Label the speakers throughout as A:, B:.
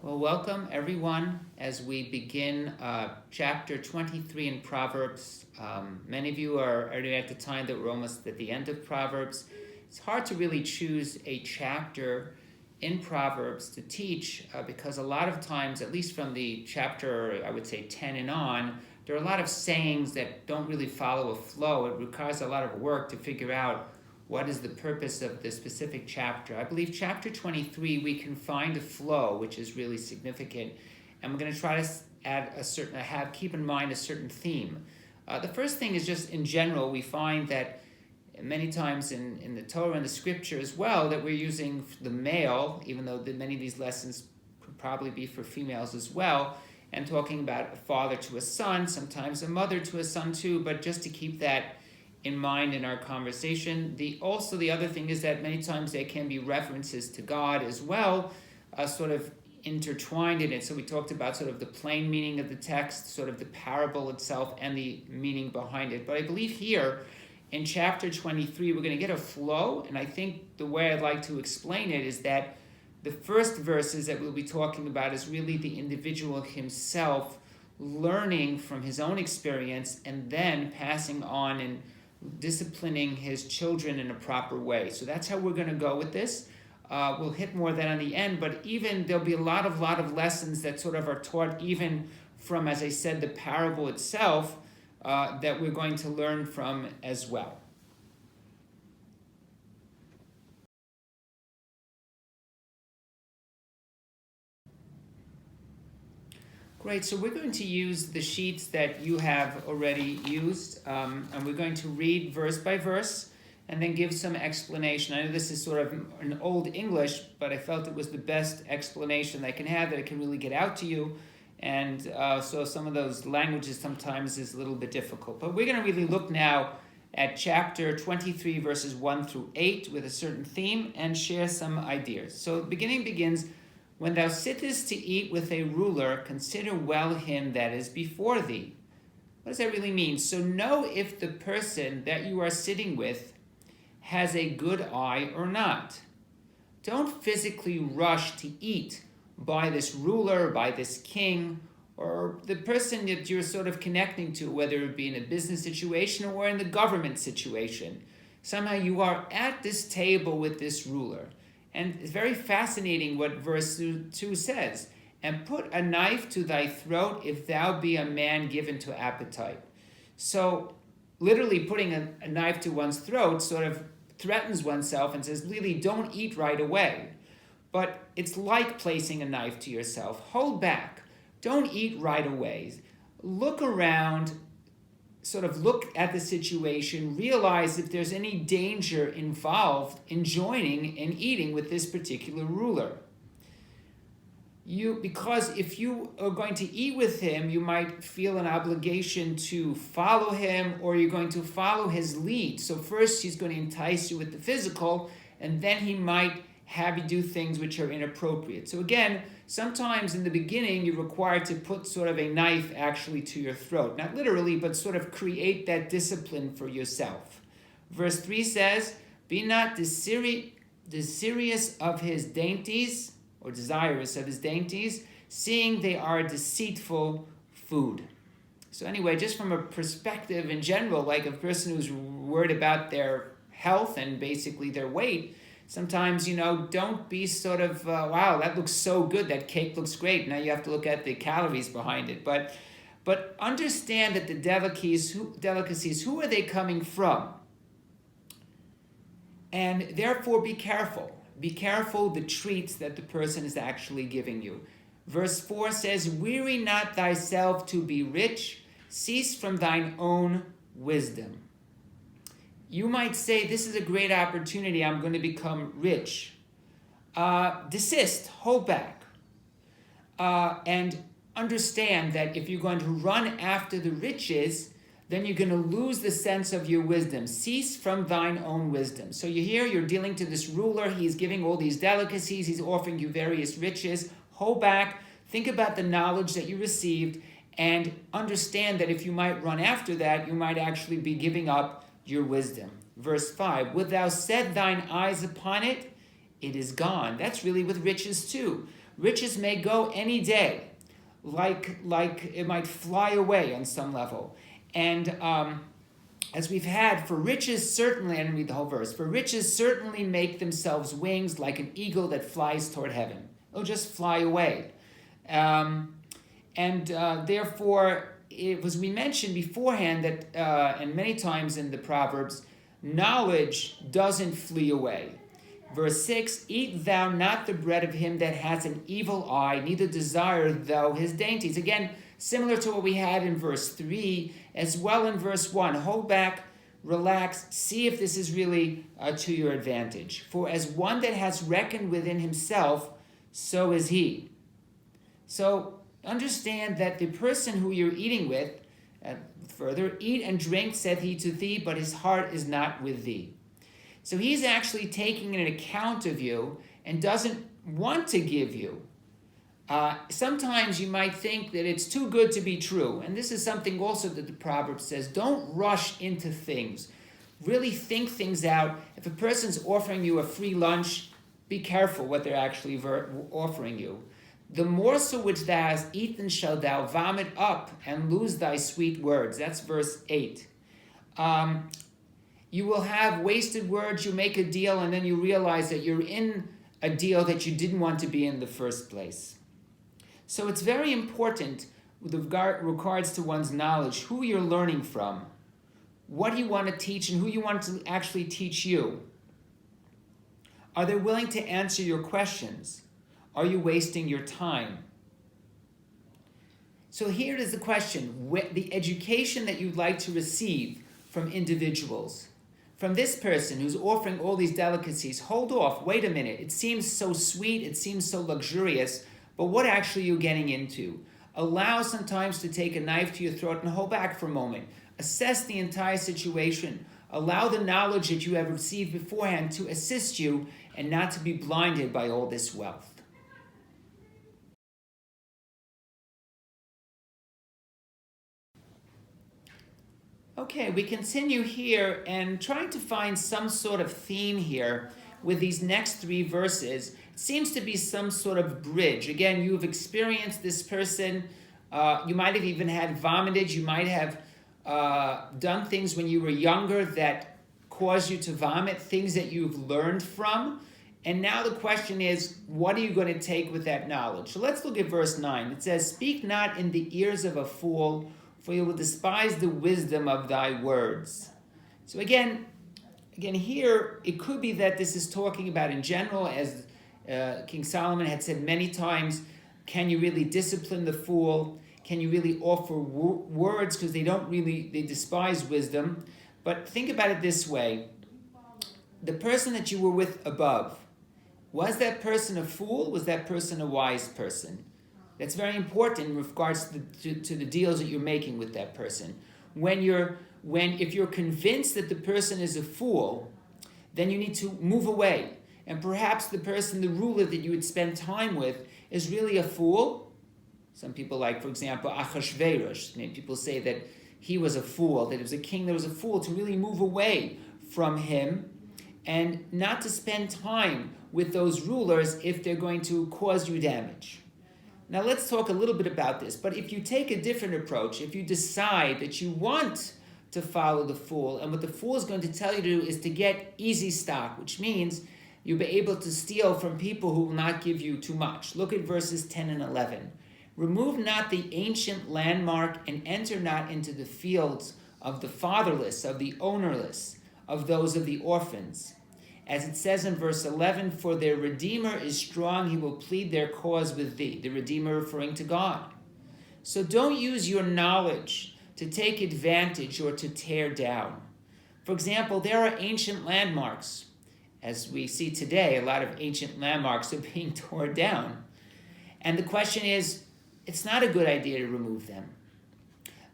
A: Well, welcome everyone as we begin chapter 23 in Proverbs. Many of you are already at the time that we're almost at the end of Proverbs. It's hard to really choose a chapter in Proverbs to teach because a lot of times, at least from the chapter, I would say 10 and on, there are a lot of sayings that don't really follow a flow. It requires a lot of work to figure out what is the purpose of the specific chapter. I believe chapter 23, we can find a flow, which is really significant. And we're going to try to add keep in mind a certain theme. The first thing is just in general, we find that many times in the Torah and the scripture as well, that we're using the male, even though many of these lessons could probably be for females as well, and talking about a father to a son, sometimes a mother to a son too, but just to keep that in mind in our conversation. The other thing is that many times there can be references to God as well, sort of intertwined in it. So we talked about sort of the plain meaning of the text, sort of the parable itself, and the meaning behind it. But I believe here in chapter 23, we're going to get a flow, and I think the way I'd like to explain it is that the first verses that we'll be talking about is really the individual himself learning from his own experience and then passing on and disciplining his children in a proper way. So that's how we're going to go with this. We'll hit more of that on the end, but even there'll be a lot of lessons that sort of are taught even from, as I said, the parable itself that we're going to learn from as well. Great, so we're going to use the sheets that you have already used, and we're going to read verse by verse and then give some explanation. I know this is sort of an old English, but I felt it was the best explanation I can have, that it can really get out to you, and so some of those languages sometimes is a little bit difficult. But we're going to really look now at chapter 23, verses 1 through 8 with a certain theme and share some ideas. So the beginning begins, "When thou sittest to eat with a ruler, consider well him that is before thee." What does that really mean? So know if the person that you are sitting with has a good eye or not. Don't physically rush to eat by this ruler, by this king, or the person that you're sort of connecting to, whether it be in a business situation or in the government situation. Somehow you are at this table with this ruler. And it's very fascinating what verse 2 says. "And put a knife to thy throat if thou be a man given to appetite." So literally putting a knife to one's throat sort of threatens oneself and says, really, don't eat right away. But it's like placing a knife to yourself. Hold back. Don't eat right away. Look around, sort of look at the situation, realize if there's any danger involved in joining and eating with this particular ruler. Because if you are going to eat with him, you might feel an obligation to follow him, or you're going to follow his lead. So first he's going to entice you with the physical, and then he might have you do things which are inappropriate. So again, sometimes in the beginning you're required to put sort of a knife actually to your throat. Not literally, but sort of create that discipline for yourself. Verse 3 says, "Be not desirous of his dainties," or desirous of his dainties, "seeing they are deceitful food." So anyway, just from a perspective in general, like a person who's worried about their health and basically their weight, sometimes, don't be sort of, wow, that looks so good, that cake looks great. Now you have to look at the calories behind it. But understand that the delicacies, who are they coming from? And therefore be careful. Be careful the treats that the person is actually giving you. Verse 4 says, "Weary not thyself to be rich, cease from thine own wisdom." You might say, this is a great opportunity, I'm going to become rich. Desist, hold back. And understand that if you're going to run after the riches, then you're going to lose the sense of your wisdom. Cease from thine own wisdom. So you're dealing to this ruler, he's giving all these delicacies, he's offering you various riches. Hold back, think about the knowledge that you received, and understand that if you might run after that, you might actually be giving up your wisdom. Verse 5, "Wilt thou set thine eyes upon it? It is gone." That's really with riches too. Riches may go any day, like it might fly away on some level. And as we've had, for riches certainly, I didn't read the whole verse, for riches certainly make themselves wings like an eagle that flies toward heaven. It'll just fly away. Therefore, it was, we mentioned beforehand that, and many times in the Proverbs, knowledge doesn't flee away. Verse 6, eat thou not the bread of him that has an evil eye, neither desire thou his dainties. Again, similar to what we had in verse 3, as well in verse 1. Hold back, relax, see if this is really to your advantage. For as one that has reckoned within himself, so is he. So understand that the person who you're eating with, further, eat and drink, saith he to thee, but his heart is not with thee. So he's actually taking an account of you and doesn't want to give you. Sometimes you might think that it's too good to be true. And this is something also that the Proverbs says. Don't rush into things. Really think things out. If a person's offering you a free lunch, be careful what they're actually offering you. The morsel which thou hast eaten shall thou vomit up and lose thy sweet words. That's verse 8. You will have wasted words. You make a deal and then you realize that you're in a deal that you didn't want to be in the first place. So it's very important with regards to one's knowledge, who you're learning from, what you want to teach and who you want to actually teach you. Are they willing to answer your questions? Are you wasting your time? So here is the question, the education that you'd like to receive from individuals. From this person who's offering all these delicacies, hold off, wait a minute. It seems so sweet, it seems so luxurious, but what actually are you getting into? Allow sometimes to take a knife to your throat and hold back for a moment. Assess the entire situation. Allow the knowledge that you have received beforehand to assist you and not to be blinded by all this wealth. Okay, we continue here and trying to find some sort of theme here with these next 3 verses. It seems to be some sort of bridge. Again, you've experienced this person. You might have even had vomited. You might have done things when you were younger that caused you to vomit, things that you've learned from. And now the question is, what are you going to take with that knowledge? So let's look at verse 9. It says, speak not in the ears of a fool, for you will despise the wisdom of thy words. So again here, it could be that this is talking about in general, as King Solomon had said many times, can you really discipline the fool? Can you really offer words? Because they despise wisdom. But think about it this way. The person that you were with above, was that person a fool? Was that person a wise person? That's very important in regards to the deals that you're making with that person. If you're convinced that the person is a fool, then you need to move away. And perhaps the person, the ruler that you would spend time with, is really a fool. Some people like, for example, Achashverosh. People say that he was a fool, that it was a king that was a fool, to really move away from him and not to spend time with those rulers if they're going to cause you damage. Now let's talk a little bit about this. But if you take a different approach, if you decide that you want to follow the fool, and what the fool is going to tell you to do is to get easy stock, which means you'll be able to steal from people who will not give you too much. Look at verses 10 and 11. Remove not the ancient landmark and enter not into the fields of the fatherless, of the ownerless, of those of the orphans. As it says in verse 11, for their Redeemer is strong, he will plead their cause with thee. The Redeemer referring to God. So don't use your knowledge to take advantage or to tear down. For example, there are ancient landmarks. As we see today, a lot of ancient landmarks are being torn down. And the question is, it's not a good idea to remove them.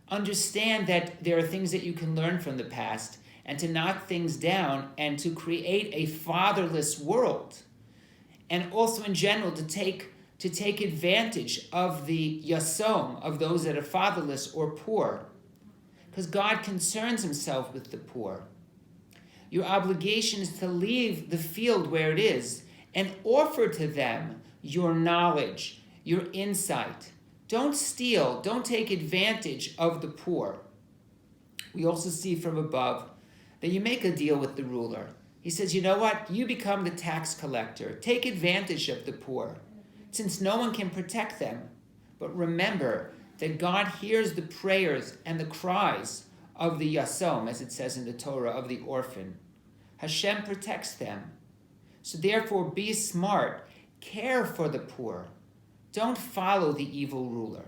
A: Understand that there are things that you can learn from the past, and to knock things down and to create a fatherless world. And also in general to take advantage of the yasom, of those that are fatherless or poor. Because God concerns himself with the poor. Your obligation is to leave the field where it is and offer to them your knowledge, your insight. Don't steal. Don't take advantage of the poor. We also see from above that you make a deal with the ruler. He says, you know what? You become the tax collector. Take advantage of the poor, since no one can protect them. But remember that God hears the prayers and the cries of the yasom, as it says in the Torah, of the orphan. Hashem protects them. So therefore, be smart. Care for the poor. Don't follow the evil ruler.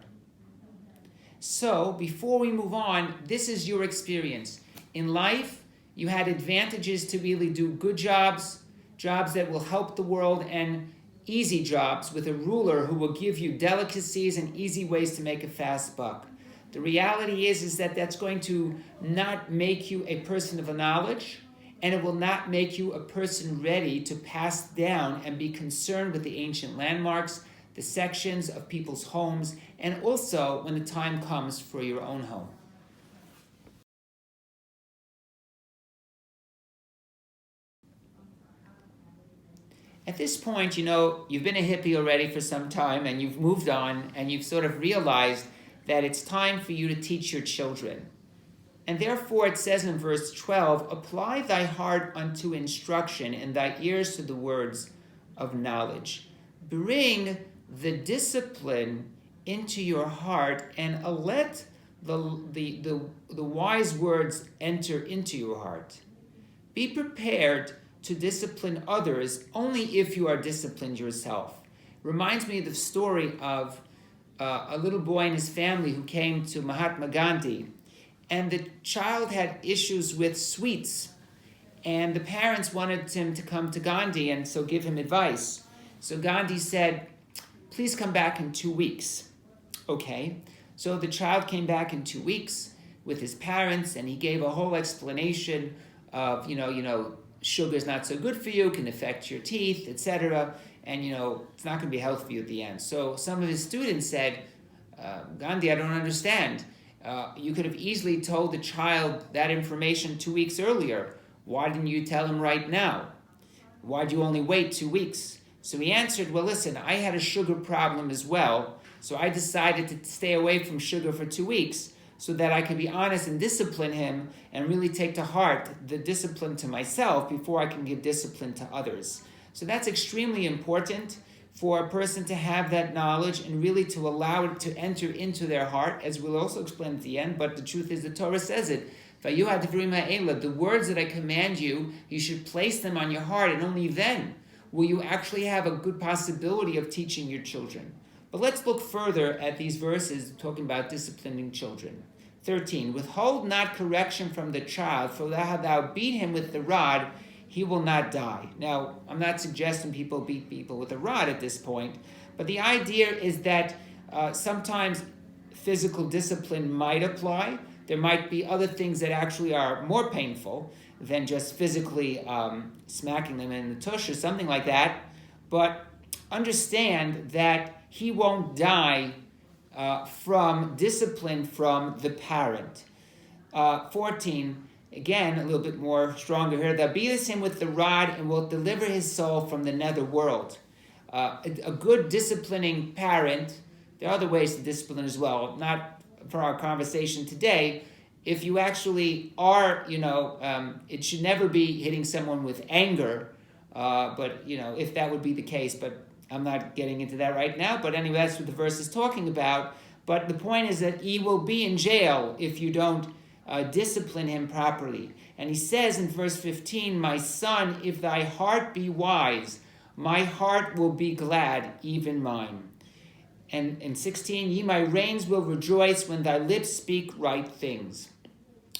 A: So, before we move on, this is your experience. In life, you had advantages to really do good jobs, jobs that will help the world, and easy jobs with a ruler who will give you delicacies and easy ways to make a fast buck. The reality is that that's going to not make you a person of knowledge, and it will not make you a person ready to pass down and be concerned with the ancient landmarks, the sections of people's homes, and also when the time comes for your own home. At this point, you've been a hippie already for some time, and you've moved on, and you've sort of realized that it's time for you to teach your children. And therefore it says in verse 12, apply thy heart unto instruction and thy ears to the words of knowledge. Bring the discipline into your heart and let the wise words enter into your heart. Be prepared to discipline others only if you are disciplined yourself. Reminds me of the story of a little boy and his family who came to Mahatma Gandhi, and the child had issues with sweets, and the parents wanted him to come to Gandhi and so give him advice. So Gandhi said, please come back in 2 weeks. Okay, so the child came back in 2 weeks with his parents, and he gave a whole explanation of, sugar's not so good for you, can affect your teeth, etc. And, it's not going to be healthy for you at the end. So some of his students said, Gandhi, I don't understand. You could have easily told the child that information 2 weeks earlier. Why didn't you tell him right now? Why'd you only wait 2 weeks? So he answered, well, listen, I had a sugar problem as well, so I decided to stay away from sugar for 2 weeks so that I could be honest and discipline him and really take to heart the discipline to myself before I can give discipline to others. So that's extremely important for a person to have that knowledge and really to allow it to enter into their heart, as we'll also explain at the end, but the truth is the Torah says it. The words that I command you, you should place them on your heart, and only then will you actually have a good possibility of teaching your children. But let's look further at these verses talking about disciplining children. 13, withhold not correction from the child, for thou beat him with the rod, he will not die. Now, I'm not suggesting people beat people with a rod at this point, but the idea is that sometimes physical discipline might apply. There might be other things that actually are more painful than just physically smacking them in the tush or something like that. But understand that he won't die from discipline from the parent. 14, again, a little bit more stronger here. Thou beatest him with the rod and wilt deliver his soul from the nether world. A good disciplining parent, there are other ways to discipline as well, not for our conversation today. If you actually are, it should never be hitting someone with anger, but, if that would be the case, but I'm not getting into that right now. But anyway, that's what the verse is talking about. But the point is that he will be in jail if you don't discipline him properly. And he says in verse 15, my son, if thy heart be wise, my heart will be glad, even mine. And in 16, ye my reins will rejoice when thy lips speak right things.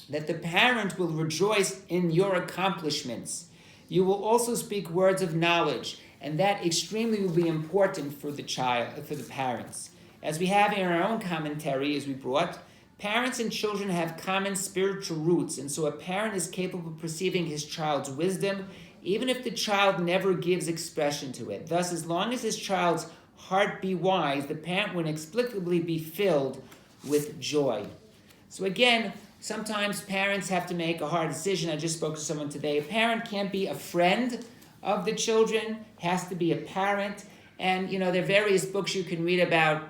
A: That the parent will rejoice in your accomplishments. You will also speak words of knowledge, and that extremely will be important for the child, for the parents. As we have in our own commentary, as we brought, parents and children have common spiritual roots, and so a parent is capable of perceiving his child's wisdom, even if the child never gives expression to it. Thus, as long as his child's heart be wise, the parent will inexplicably be filled with joy. So again, sometimes parents have to make a hard decision. I just spoke to someone today. A parent can't be a friend of the children, has to be a parent, And, there are various books you can read about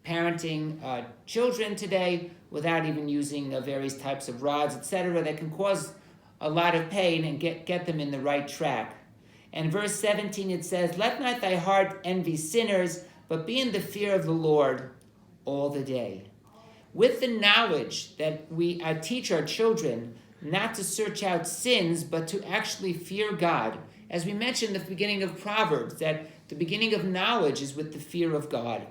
A: parenting children today without even using various types of rods, etc., that can cause a lot of pain and get them in the right track. And verse 17, it says, "Let not thy heart envy sinners, but be in the fear of the Lord all the day." With the knowledge that we teach our children not to search out sins, but to actually fear God. As we mentioned at the beginning of Proverbs, that the beginning of knowledge is with the fear of God.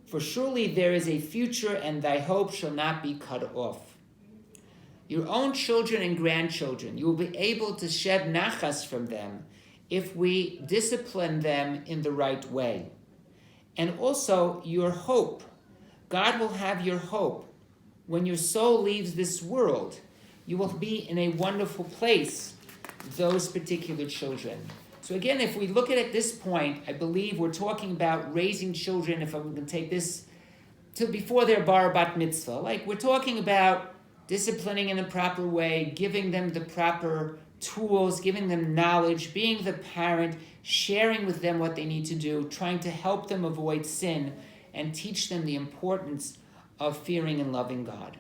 A: "For surely there is a future, and thy hope shall not be cut off." Your own children and grandchildren, you will be able to shed nachas from them if we discipline them in the right way. And also your hope. God will have your hope. When your soul leaves this world, you will be in a wonderful place, those particular children. So again, if we look at this point, I believe we're talking about raising children, if I'm going to take this to before their bar bat mitzvah. Like, we're talking about disciplining in the proper way, giving them the proper tools, giving them knowledge, being the parent, sharing with them what they need to do, trying to help them avoid sin, and teach them the importance of fearing and loving God.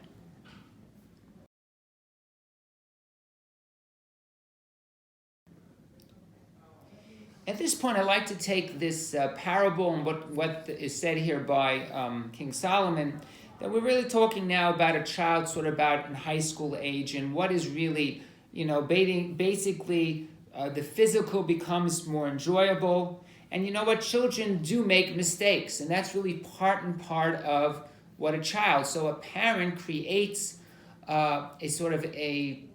A: At this point, I'd like to take this parable and what is said here by King Solomon, that we're really talking now about a child sort of about in high school age, and what is really, basically the physical becomes more enjoyable. And you know what? Children do make mistakes, and that's really part and part of what a child. So a parent creates a sort of a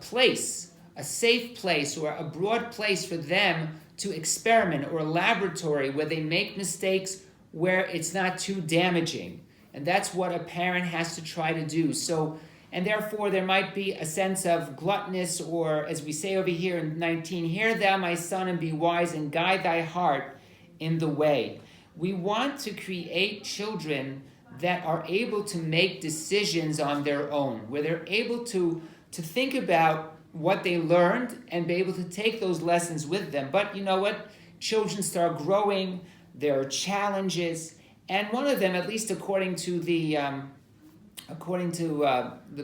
A: place, a safe place, or a broad place for them to experiment, or a laboratory where they make mistakes where it's not too damaging. And that's what a parent has to try to do. So, and therefore there might be a sense of gluttoness, or as we say over here in 19, "Hear thou, my son, and be wise, and guide thy heart in the way." We want to create children that are able to make decisions on their own, where they're able to think about what they learned and be able to take those lessons with them. But you know what? Children start growing, there are challenges, and one of them, at least according to the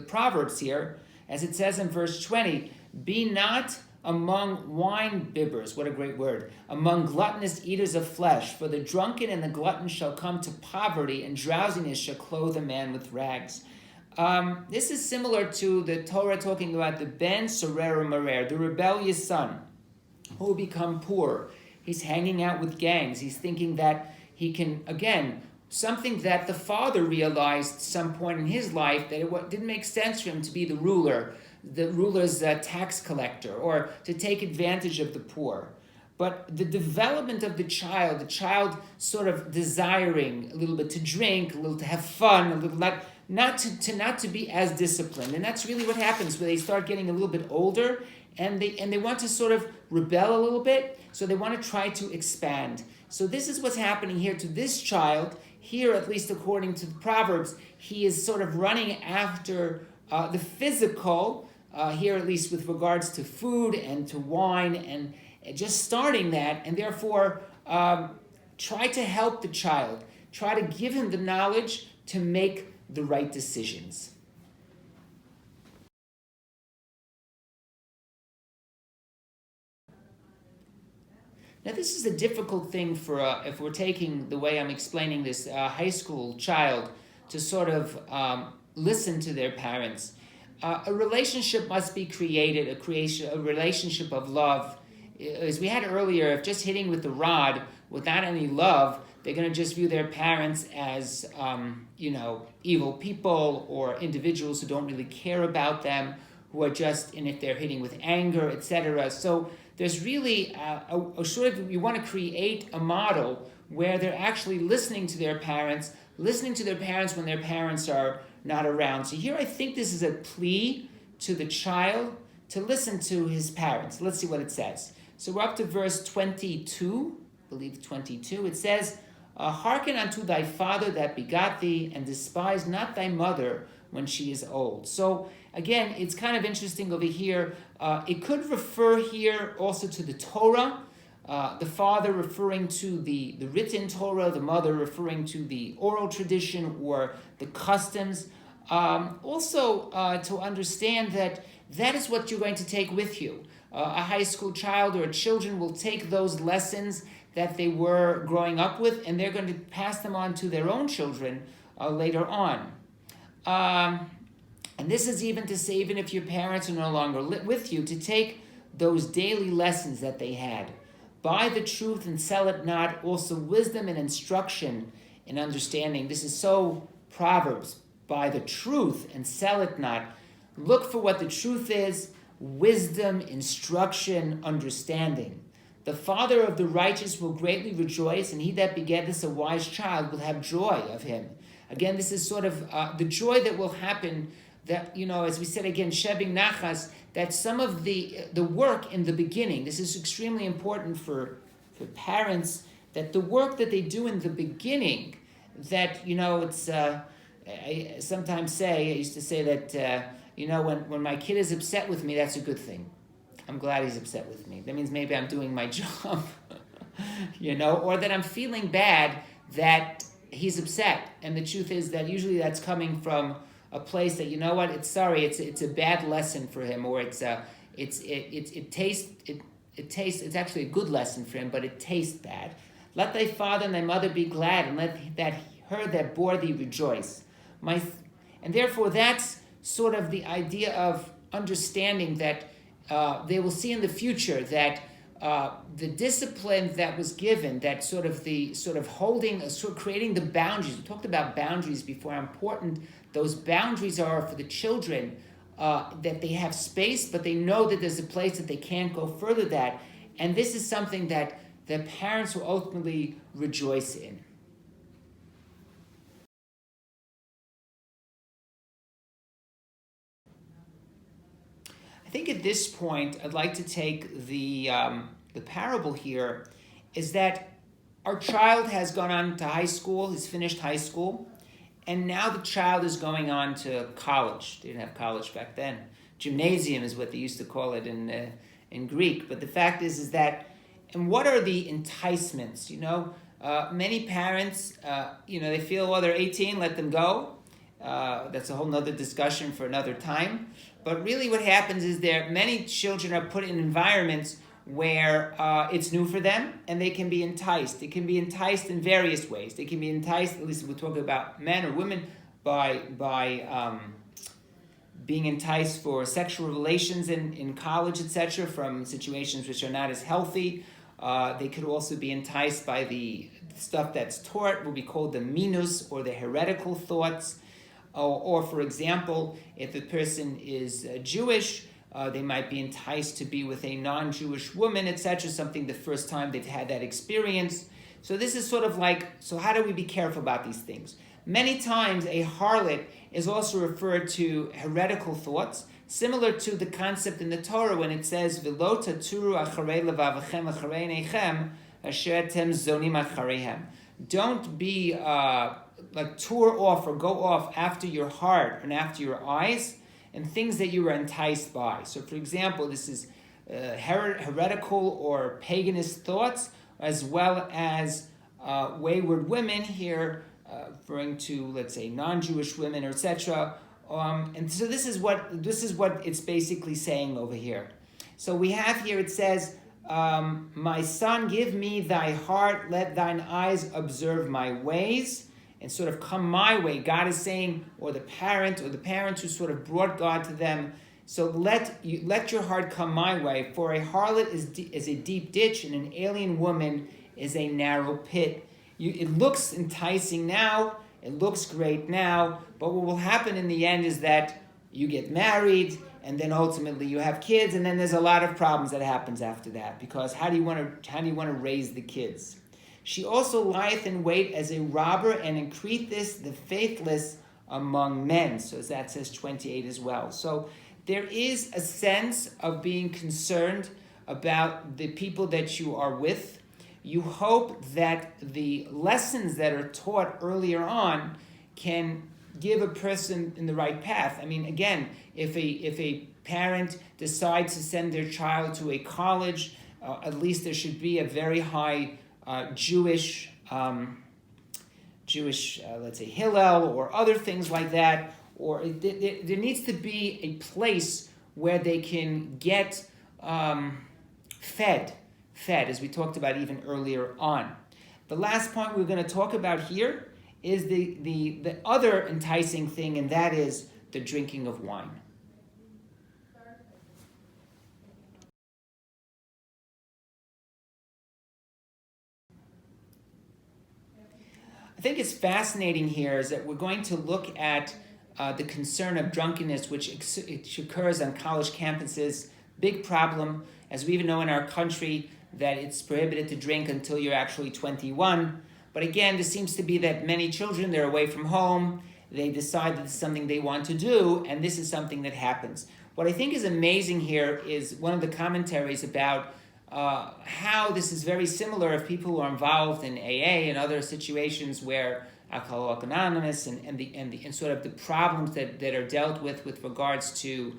A: Proverbs here, as it says in verse 20, "Be not among wine bibbers," what a great word, "among gluttonous eaters of flesh, for the drunken and the glutton shall come to poverty, and drowsiness shall clothe a man with rags." This is similar to the Torah talking about the ben sorer marer, the rebellious son, who will become poor. He's hanging out with gangs. He's thinking that he can, again, something that the father realized some point in his life, that it didn't make sense for him to be the ruler's tax collector, or to take advantage of the poor. But the development of the child sort of desiring a little bit to drink, a little to have fun, a little not to be as disciplined. And that's really what happens when they start getting a little bit older, and they want to sort of rebel a little bit, so they want to try to expand. So this is what's happening here to this child. Here, at least according to the Proverbs, he is sort of running after the physical, here at least with regards to food and to wine, and just starting that, and therefore try to help the child, try to give him the knowledge to make the right decisions. Now, this is a difficult thing for, if we're taking the way I'm explaining this, high school child to sort of listen to their parents. A relationship must be created, a relationship of love. As we had earlier, if just hitting with the rod without any love, they're going to just view their parents as, evil people, or individuals who don't really care about them, who are just, and if they're hitting with anger, etc. So there's really you want to create a model where they're actually listening to their parents when their parents are not around. So here I think this is a plea to the child to listen to his parents. Let's see what it says. So we're up to verse 22, I believe 22. It says, "Hearken unto thy father that begot thee, and despise not thy mother when she is old." So again, it's kind of interesting over here. It could refer here also to the Torah, the father referring to the written Torah, the mother referring to the oral tradition or the customs. Also, to understand that that is what you're going to take with you. A high school child or children will take those lessons that they were growing up with, and they're going to pass them on to their own children later on. And this is even to say, even if your parents are no longer with you, to take those daily lessons that they had. Buy the truth and sell it not, also wisdom and instruction and understanding. This is so Proverbs. Buy the truth and sell it not. Look for what the truth is, wisdom, instruction, understanding. The father of the righteous will greatly rejoice, and he that begetteth a wise child will have joy of him. Again, this is sort of the joy that will happen, that, as we said again, shebing nachas, that some of the work in the beginning, this is extremely important for parents, that the work that they do in the beginning, that, it's, I sometimes say, I used to say that, when my kid is upset with me, that's a good thing. I'm glad he's upset with me. That means maybe I'm doing my job, or that I'm feeling bad that he's upset. And the truth is that usually that's coming from a place that, it's a bad lesson for him, or it's actually a good lesson for him, but it tastes bad. Let thy father and thy mother be glad, and let that her that bore thee rejoice. And therefore that's sort of the idea of understanding that they will see in the future that the discipline that was given, that creating the boundaries. We talked about boundaries before, how important those boundaries are for the children, that they have space, but they know that there's a place that they can't go further that. And this is something that the parents will ultimately rejoice in. I think at this point, I'd like to take the parable here, is that our child has gone on to high school, he's finished high school, and now the child is going on to college. They didn't have college back then. Gymnasium is what they used to call it in Greek. But the fact is that, and what are the enticements? Many parents, they feel, they're 18, let them go. That's a whole nother discussion for another time. But really what happens is many children are put in environments where it's new for them, and they can be enticed. They can be enticed in various ways. They can be enticed, at least we're talking about men or women, by being enticed for sexual relations in college, etc., from situations which are not as healthy. They could also be enticed by the stuff that's taught, what we call the minus, or the heretical thoughts. Or for example, if the person is Jewish, they might be enticed to be with a non-Jewish woman, etc., something the first time they've had that experience. So this is sort of so how do we be careful about these things? Many times a harlot is also referred to heretical thoughts, similar to the concept in the Torah when it says, V'lo taturu acharei levavachem acharei einechem asher atem zonim achareihem. Don't be tour off or go off after your heart and after your eyes and things that you were enticed by. So for example, this is heretical or paganist thoughts, as well as wayward women here, referring to, let's say, non-Jewish women, etc. And so this is what it's basically saying over here. So we have here, it says, my son, give me thy heart, let thine eyes observe my ways, and sort of come my way. God is saying, or the parents who sort of brought God to them, so let your heart come my way, for a harlot is a deep ditch, and an alien woman is a narrow pit. It looks enticing now, it looks great now, but what will happen in the end is that you get married, and then ultimately you have kids, and then there's a lot of problems that happens after that, because how do you want to raise the kids? She also lieth in wait as a robber, and increaseth the faithless among men. So as that says 28 as well. So there is a sense of being concerned about the people that you are with. You hope that the lessons that are taught earlier on can give a person in the right path. I mean, again, if a parent decides to send their child to a college at least there should be a very high Jewish, let's say, Hillel or other things like that, or there needs to be a place where they can get fed, as we talked about even earlier on. The last point we're going to talk about here is the other enticing thing, and that is the drinking of wine. I think it's fascinating here is that we're going to look at the concern of drunkenness, which occurs on college campuses. Big problem, as we even know in our country, that it's prohibited to drink until you're actually 21. But again, there seems to be that many children, they're away from home, they decide that it's something they want to do, and this is something that happens. What I think is amazing here is one of the commentaries about how this is very similar of people who are involved in AA and other situations where Alcoholics Anonymous and sort of the problems that are dealt with regards to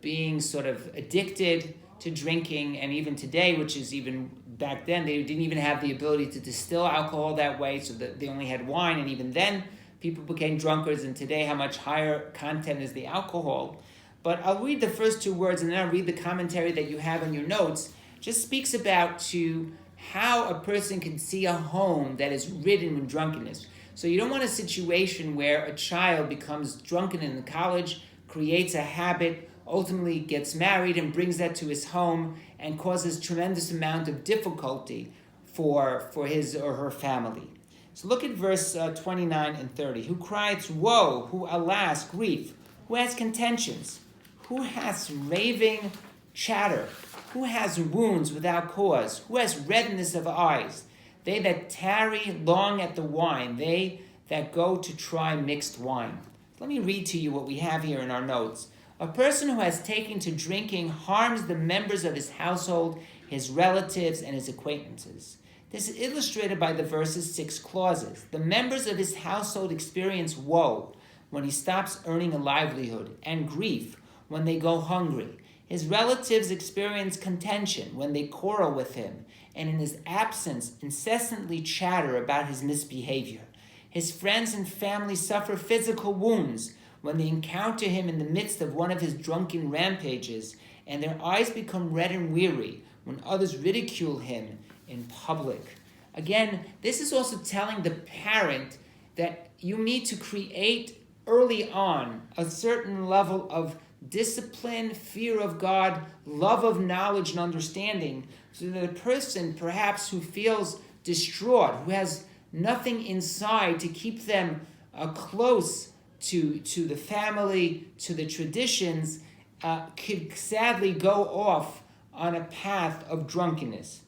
A: being sort of addicted to drinking, and even today, which is even back then, they didn't even have the ability to distill alcohol that way, so that they only had wine, and even then people became drunkards, and today how much higher content is the alcohol. But I'll read the first two words and then I'll read the commentary that you have in your notes. Just speaks about to how a person can see a home that is ridden with drunkenness. So you don't want a situation where a child becomes drunken in the college, creates a habit, ultimately gets married and brings that to his home and causes tremendous amount of difficulty for his or her family. So look at verse 29 and 30. Who cries, woe, who alas, grief, who has contentions, who has raving chatter, who has wounds without cause, who has redness of eyes, they that tarry long at the wine, they that go to try mixed wine. Let me read to you what we have here in our notes. A person who has taken to drinking harms the members of his household, his relatives, and his acquaintances. This is illustrated by the verse's 6 clauses. The members of his household experience woe when he stops earning a livelihood, and grief when they go hungry. His relatives experience contention when they quarrel with him, and in his absence incessantly chatter about his misbehavior. His friends and family suffer physical wounds when they encounter him in the midst of one of his drunken rampages, and their eyes become red and weary when others ridicule him in public. Again, this is also telling the parent that you need to create early on a certain level of discipline, fear of God, love of knowledge and understanding, so that a person perhaps who feels distraught, who has nothing inside to keep them close to the family, to the traditions, could sadly go off on a path of drunkenness.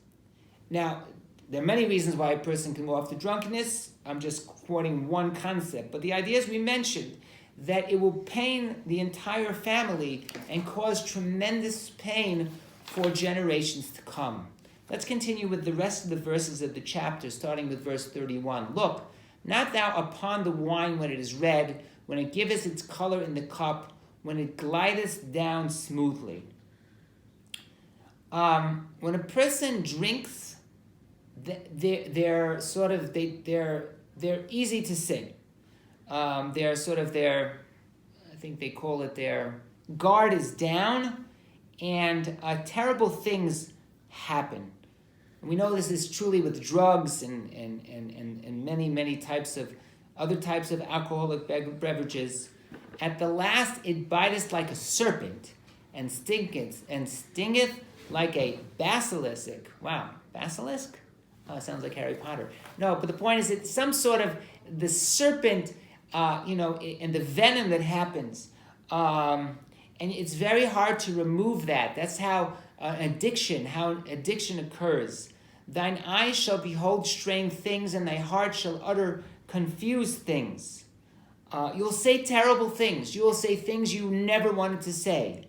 A: Now, there are many reasons why a person can go off to drunkenness. I'm just quoting one concept. But the idea, as we mentioned, that it will pain the entire family and cause tremendous pain for generations to come. Let's continue with the rest of the verses of the chapter, starting with verse 31. Look, not thou upon the wine when it is red, when it giveth its color in the cup, when it glideth down smoothly. When a person drinks, they're easy to sin. I think they call it their guard is down, and terrible things happen. And we know this is truly with drugs and many types of other types of alcoholic beverages. At the last it biteth like a serpent, and stingeth like a basilisk. Wow, basilisk? Oh, sounds like Harry Potter. No, but the point is it's some sort of the serpent, and the venom that happens. And it's very hard to remove that. That's how addiction occurs. Thine eyes shall behold strange things, and thy heart shall utter confused things. You'll say terrible things. You will say things you never wanted to say.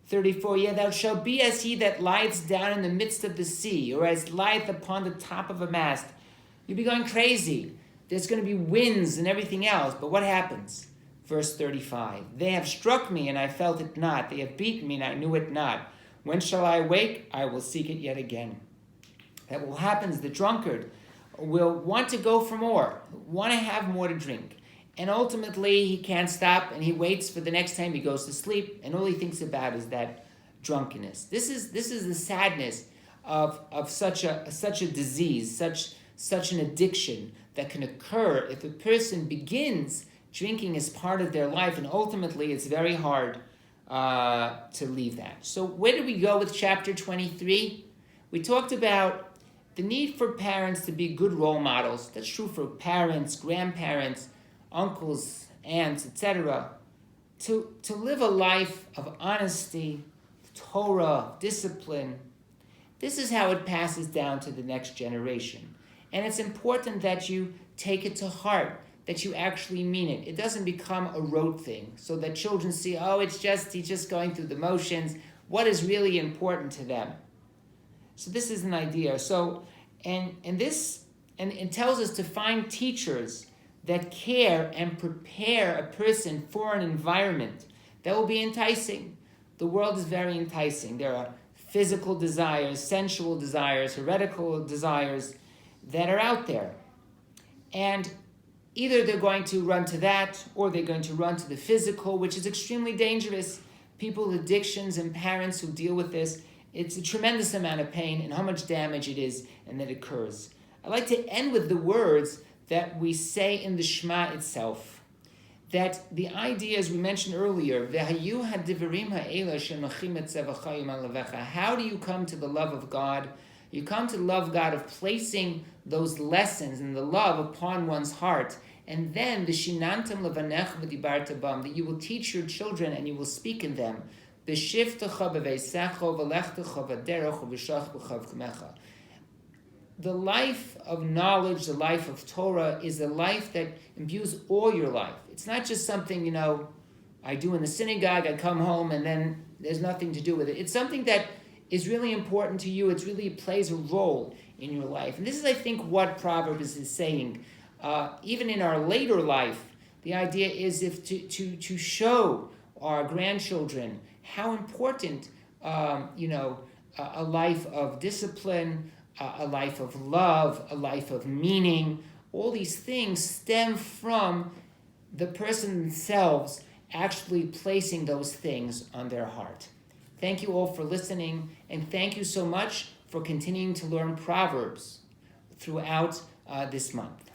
A: 34, yea, thou shalt be as he that lieth down in the midst of the sea, or as lieth upon the top of a mast. You'll be going crazy. There's going to be winds and everything else. But what happens? Verse 35, they have struck me, and I felt it not. They have beaten me, and I knew it not. When shall I awake? I will seek it yet again. That will happen is the drunkard will want to go for more, want to have more to drink. And ultimately, he can't stop, and he waits for the next time he goes to sleep, and all he thinks about is that drunkenness. This is the sadness of such a disease, such an addiction that can occur if a person begins drinking as part of their life, and ultimately it's very hard to leave that. So where did we go with chapter 23? We talked about the need for parents to be good role models. That's true for parents, grandparents, uncles, aunts, etc. To live a life of honesty, Torah, discipline. This is how it passes down to the next generation. And it's important that you take it to heart, that you actually mean it. It doesn't become a rote thing, so that children see, oh, he's just going through the motions. What is really important to them? So this is an idea. So, and it tells us to find teachers that care and prepare a person for an environment that will be enticing. The world is very enticing. There are physical desires, sensual desires, heretical desires that are out there. And either they're going to run to that, or they're going to run to the physical, which is extremely dangerous. People with addictions and parents who deal with this, it's a tremendous amount of pain and how much damage it is and that occurs. I'd like to end with the words that we say in the Shema itself. That the idea, as we mentioned earlier, how do you come to the love of God? You come to the love of God of placing those lessons and the love upon one's heart. And then the shinantam levanech v'dibarta bam, that you will teach your children and you will speak in them. The life of knowledge, the life of Torah, is a life that imbues all your life. It's not just something, I do in the synagogue, I come home, and then there's nothing to do with it. It's something that is really important to you. It really plays a role in your life. And this is, I think, what Proverbs is saying. Even in our later life, the idea is to show our grandchildren how important, a life of discipline, a life of love, a life of meaning. All these things stem from the person themselves actually placing those things on their heart. Thank you all for listening, and thank you so much for continuing to learn Proverbs throughout this month.